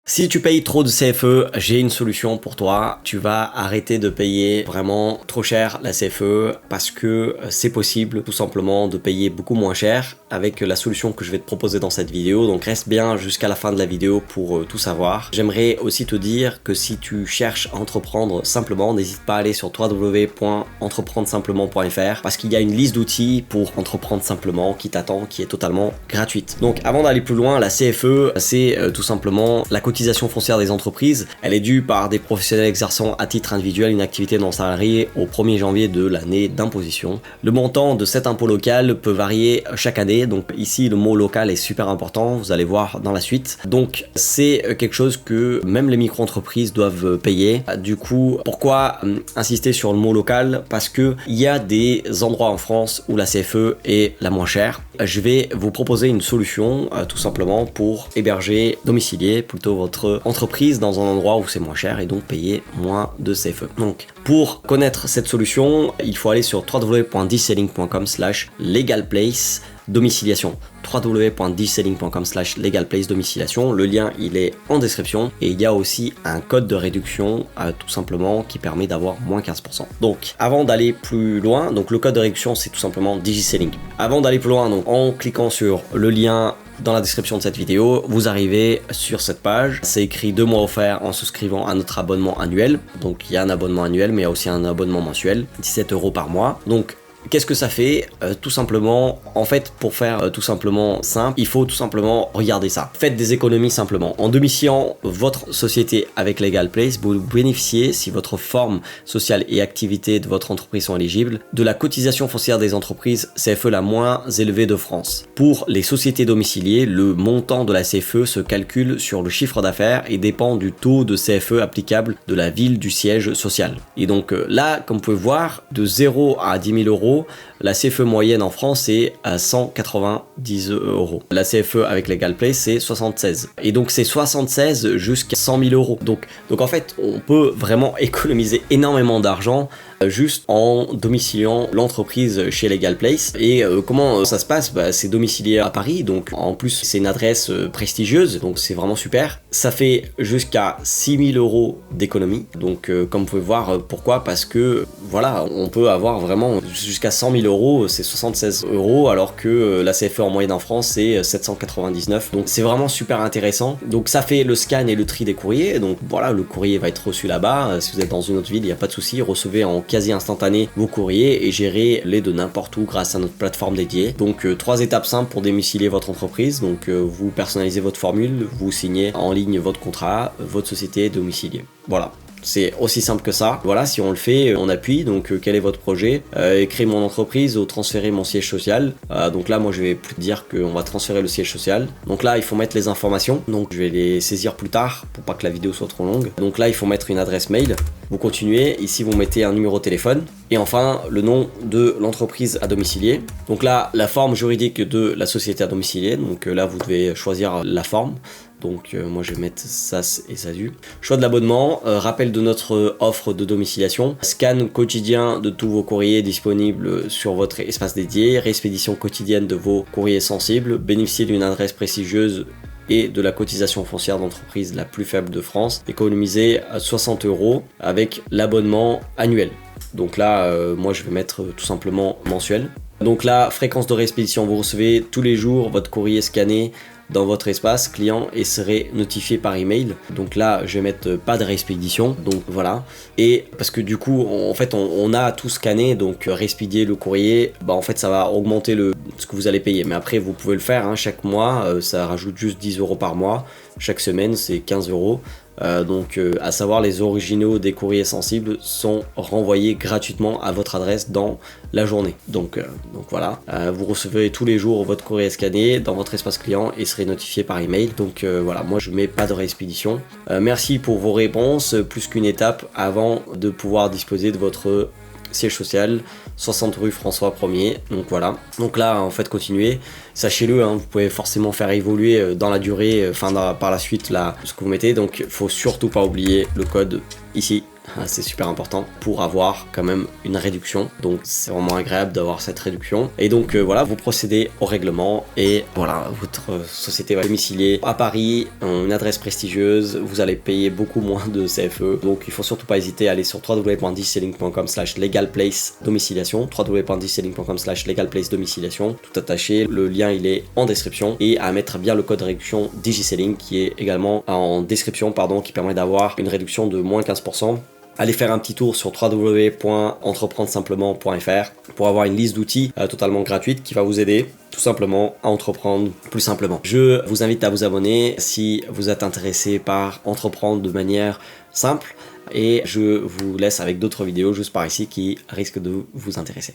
Si tu payes trop de CFE, j'ai une solution pour toi. Tu vas arrêter de payer vraiment trop cher la CFE parce que c'est possible tout simplement de payer beaucoup moins cher avec la solution que je vais te proposer dans cette vidéo. Donc reste bien jusqu'à la fin de la vidéo pour tout savoir. J'aimerais aussi te dire que si tu cherches à entreprendre simplement, n'hésite pas à aller sur www.entreprendresimplement.fr parce qu'il y a une liste d'outils pour entreprendre simplement qui t'attend, qui est totalement gratuite. Donc avant d'aller plus loin, la CFE, c'est tout simplement la cotisation foncière des entreprises. Elle est due par des professionnels exerçant à titre individuel une activité non salariée au 1er janvier de l'année d'imposition. Le montant de cet impôt local peut varier chaque année, donc ici le mot local est super important, vous allez voir dans la suite. Donc c'est quelque chose que même les micro-entreprises doivent payer. Du coup, pourquoi insister sur le mot local? Parce que il y a des endroits en France où la CFE est la moins chère. Je vais vous proposer une solution tout simplement pour héberger, domicilier plutôt votre entreprise dans un endroit où c'est moins cher et donc payer moins de CFE. Donc pour connaître cette solution, il faut aller sur www.digselling.com/legalplace domiciliation, www.digselling.com/legalplace domiciliation. Le lien il est en description et il y a aussi un code de réduction tout simplement qui permet d'avoir moins 15%. Donc avant d'aller plus loin, donc le code de réduction c'est tout simplement Digiselling. Avant d'aller plus loin, donc en cliquant sur le lien dans la description de cette vidéo, vous arrivez sur cette page. C'est écrit 2 mois offerts en souscrivant à notre abonnement annuel. Donc il y a un abonnement annuel mais il y a aussi un abonnement mensuel, 17 € par mois. Donc qu'est-ce que ça fait? Tout simplement, en fait, pour faire tout simplement simple, il faut tout simplement regarder ça. Faites des économies simplement. En domiciliant votre société avec LegalPlace, vous bénéficiez, si votre forme sociale et activité de votre entreprise sont éligibles, de la cotisation foncière des entreprises CFE la moins élevée de France. Pour les sociétés domiciliées, le montant de la CFE se calcule sur le chiffre d'affaires et dépend du taux de CFE applicable de la ville du siège social. Et donc là, comme vous pouvez voir, de 0 à 10 000 €, la CFE moyenne en France est à 190 €. La CFE avec LegalPlace c'est 76. Et donc c'est 76 jusqu'à 100 000 €. Donc en fait, on peut vraiment économiser énormément d'argent juste en domiciliant l'entreprise chez LegalPlace. Et comment ça se passe? C'est domicilié à Paris, donc en plus c'est une adresse prestigieuse, donc c'est vraiment super. Ça fait jusqu'à 6 000 € d'économie. Donc comme vous pouvez voir, pourquoi? Parce que voilà, on peut avoir vraiment jusqu'à 100 000 €, c'est 76 € alors que la CFE en moyenne en France c'est 799. Donc c'est vraiment super intéressant. Donc ça fait le scan et le tri des courriers. Donc voilà, le courrier va être reçu là-bas. Si vous êtes dans une autre ville, il n'y a pas de souci, recevez en quasi instantané vos courriers et gérez-les de n'importe où grâce à notre plateforme dédiée. Donc 3 étapes simples pour domicilier votre entreprise. Donc vous personnalisez votre formule, vous signez en ligne votre contrat, votre société est domiciliée. Voilà. C'est aussi simple que ça. Voilà, si on le fait, on appuie. Donc, quel est votre projet? Créer mon entreprise ou transférer mon siège social. Donc là, moi, je vais plus dire qu'on va transférer le siège social. Donc là, il faut mettre les informations. Donc, je vais les saisir plus tard pour pas que la vidéo soit trop longue. Donc là, il faut mettre une adresse mail. Vous continuez. Ici, vous mettez un numéro de téléphone. Et enfin, le nom de l'entreprise à domicilier. Donc là, la forme juridique de la société à domicilier. Donc là, vous devez choisir la forme. Donc moi je vais mettre SAS et SASU. Choix de l'abonnement, rappel de notre offre de domiciliation, scan quotidien de tous vos courriers disponibles sur votre espace dédié, réexpédition quotidienne de vos courriers sensibles, bénéficier d'une adresse prestigieuse et de la cotisation foncière d'entreprise la plus faible de France, économiser à 60 € avec l'abonnement annuel. Donc là, moi je vais mettre tout simplement mensuel. Donc là, fréquence de réexpédition, vous recevez tous les jours votre courrier scanné dans votre espace client et serez notifié par email. Donc là je vais mettre pas de réexpédition, donc voilà. Et parce que du coup en fait on a tout scanné, donc réexpédier le courrier, en fait ça va augmenter ce que vous allez payer, mais après vous pouvez le faire hein, chaque mois, ça rajoute juste 10 € par mois, chaque semaine c'est 15 €. Donc à savoir, les originaux des courriers sensibles sont renvoyés gratuitement à votre adresse dans la journée. Donc voilà, vous recevez tous les jours votre courrier scanné dans votre espace client et serez notifié par email. Donc voilà, moi je mets pas de réexpédition. Merci pour vos réponses, plus qu'une étape avant de pouvoir disposer de votre siège social, 60 rue François 1er. Donc voilà, donc là en fait continuez, sachez-le hein, vous pouvez forcément faire évoluer dans la durée, par la suite là ce que vous mettez. Donc faut surtout pas oublier le code ici c'est super important pour avoir quand même une réduction. Donc c'est vraiment agréable d'avoir cette réduction. Et donc voilà, vous procédez au règlement et voilà, votre société va domicilier à Paris, une adresse prestigieuse, vous allez payer beaucoup moins de CFE. Donc il faut surtout pas hésiter à aller sur www.digiselling.com/legalplace domiciliation, www.digiselling.com/legalplace domiciliation, tout attaché. Le lien il est en description et à mettre bien le code de réduction Digiselling qui est également en description, pardon, qui permet d'avoir une réduction de moins 15%. Allez faire un petit tour sur www.entreprendresimplement.fr pour avoir une liste d'outils totalement gratuite qui va vous aider tout simplement à entreprendre plus simplement. Je vous invite à vous abonner si vous êtes intéressé par entreprendre de manière simple et je vous laisse avec d'autres vidéos juste par ici qui risquent de vous intéresser.